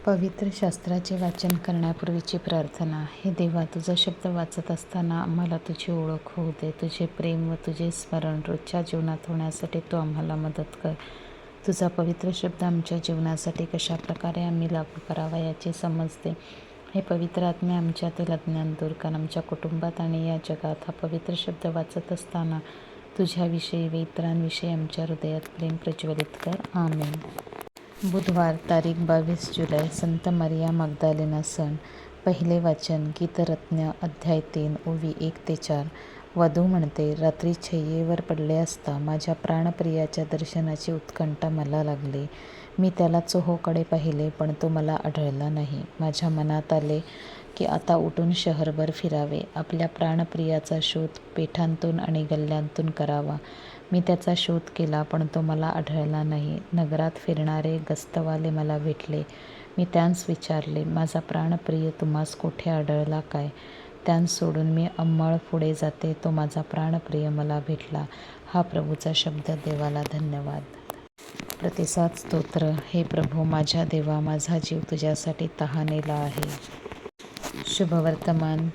पवित्र शास्त्राचे वाचन करण्यापूर्वीची प्रार्थना. हे देवा, तुझा शब्द वाचत असताना आम्हाला तुझी ओळख होऊ दे. तुझे प्रेम व तुझे स्मरण रोजच्या जीवनात होण्यासाठी तू आम्हाला मदत कर. तुझा पवित्र शब्द आमच्या जीवनासाठी कशा प्रकारे आम्ही लागू करावा याची समज दे. हे पवित्र आत्मे आमच्यातील अज्ञान दूर कर. आमच्या कुटुंबात आणि या जगात हा पवित्र शब्द वाचत असताना तुझ्याविषयी व इतरांविषयी आमच्या हृदयात प्रेम प्रज्वलित कर. आमेन. बुधवार तारीख 22 जुलै. संत मरिया मग्दलेना सण. पहिले वाचन गीतरत्न अध्याय 3 ओवी 1-4. वधू म्हणते, रात्री शय्येवर पडले असता माझ्या प्राणप्रियाच्या दर्शनाची उत्कंठा मला लागली. मी त्याला चोहोकडे पाहिले, पण तो मला आढळला नाही. माझ्या मनात आले की आता उठून शहरभर फिरावे, आपल्या प्राणप्रियाचा शोध पेठांतून आणि गल्ल्यांतून करावा. मी त्याचा शोध केला, पण तो मला आढळला नाही. नगरात फिरणारे गस्तवाले मला भेटले. मी त्यांस विचारले, माझा प्राणप्रिय तुम्हास कोठे आढळला काय? त्यांस सोडून मी अंमळ पुढे जाते, तो माझा प्राणप्रिय मला भेटला. हा प्रभूचा शब्द. देवाला धन्यवाद. प्रतिसाद स्तोत्र. हे प्रभू, माझ्या देवा, माझा जीव तुझ्यासाठी तहानेला आहे. शुभवर्तमान.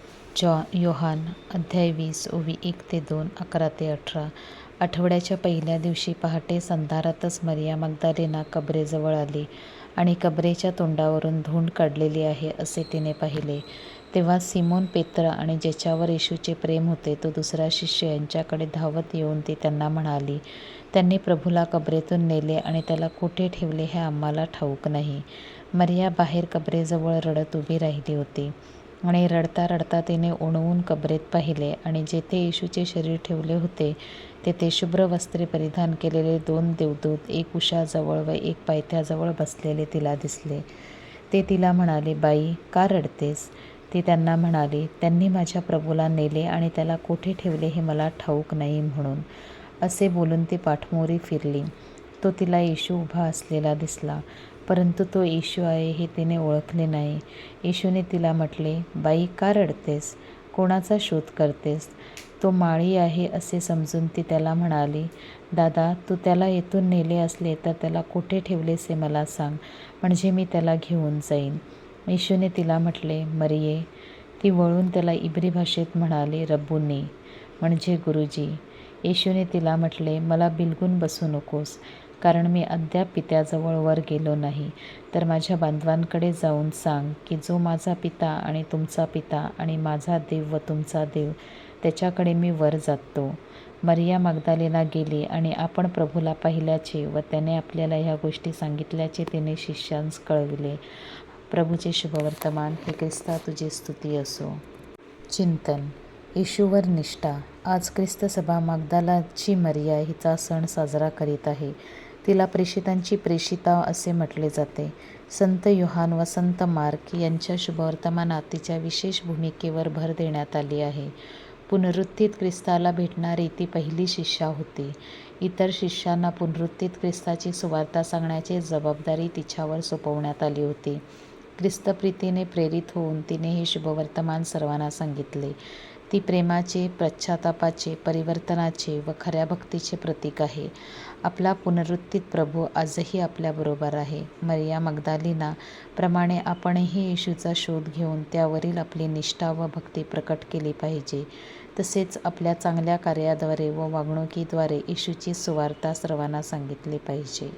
योहान अध्याय 20 ओवी 1-2, 11-18. आठवड्याच्या पहिल्या दिवशी पहाटेस अंधारातच मरिया मग्दलेना कबरेजवळ आली आणि कबरेच्या तोंडावरून धूळ काढलेली आहे असे तिने पाहिले. तेव्हा सिमोन पेत्र आणि ज्याच्यावर येशूचे प्रेम होते तो दुसरा शिष्य यांच्याकडे धावत येऊन ती त्यांना म्हणाली, त्यांनी प्रभूला कबरेतून नेले आणि त्याला कोठे ठेवले हे आम्हाला ठाऊक नाही. मरिया बाहेर कबरेजवळ रडत उभी राहिली होती आणि रडता रडता तिने ओणवून कबरेत पाहिले आणि जेथे येशूचे शरीर ठेवले होते तेथे शुभ्र वस्त्रे परिधान केलेले 2 देवदूत एक उशाजवळ व एक पायथ्याजवळ बसलेले तिला दिसले. ते तिला म्हणाले, बाई, का रडतेस? ती त्यांना म्हणाली, त्यांनी माझ्या प्रभूला नेले आणि त्याला कोठे ठेवले हे मला ठाऊक नाही म्हणून. असे बोलून ती पाठमोरी फिरली. तो तिला येशू उभा असलेला दिसला, परंतु तो येशू आहे हे तिने ओळखले नाही. येशूने तिला म्हटले, बाई, का रडतेस? कोणाचा शोध करतेस? तो माळी आहे असे समजून ती त्याला म्हणाली, दादा, तू त्याला येथून नेले असले तर त्याला कोठे ठेवलेस हे मला सांग, म्हणजे मी त्याला घेऊन जाईन. येशूने तिला म्हटले, मरिये. ती वळून त्याला इब्री भाषेत म्हणाली, रब्बुनी, म्हणजे गुरुजी. येशूने तिला म्हटले, मला बिलगून बसू नकोस, कारण मी अद्याप पित्याजवळ वर गेलो नाही. तर माझ्या बांधवांकडे जाऊन सांग की जो माझा पिता आणि तुमचा पिता आणि माझा देव व तुमचा देव, त्याच्याकडे मी वर जातो. मरिया मग्दलेना गेली आणि आपण प्रभूला पाहिल्याचे व त्याने आपल्याला ह्या गोष्टी सांगितल्याचे तिने शिष्यांस कळविले. प्रभूचे शुभवर्तमान. हे ख्रिस्ता, तुझी स्तुती असो. चिंतन. येशूवर निष्ठा. आज ख्रिस्त सभा मग्दलाची मरिया हिचा सण साजरा करीत आहे. तिला प्रेषितांची प्रेषिता असे म्हटले जाते. संत योहान व संत मार्क यांच्या शुभवर्तमानात तिच्या विशेष भूमिकेवर भर देण्यात आली आहे. पुनरुत्थित ख्रिस्ताला भेटणारी ती पहिली शिष्या होती. इतर शिष्यांना पुनरुत्थित ख्रिस्ताची सुवार्ता सांगण्याची जबाबदारी तिच्यावर सोपवण्यात आली होती. ख्रिस्तप्रीतीने प्रेरित होऊन तिने हे शुभवर्तमान सर्वांना सांगितले. ती प्रेमाचे, पश्चातापाचे, परिवर्तनाचे व खऱ्या भक्तीचे प्रतीक आहे. आपला पुनरुत्थित प्रभू आजही आपल्याबरोबर आहे. मरिया मग्दलेना प्रमाणे आपणही येशूचा शोध घेऊन त्यावरील आपली निष्ठा व भक्ती प्रकट केली पाहिजे. तसेच आपल्या चांगल्या कार्याद्वारे व वागणुकीद्वारे येशूची सुवार्ता सर्वांना सांगितली पाहिजे.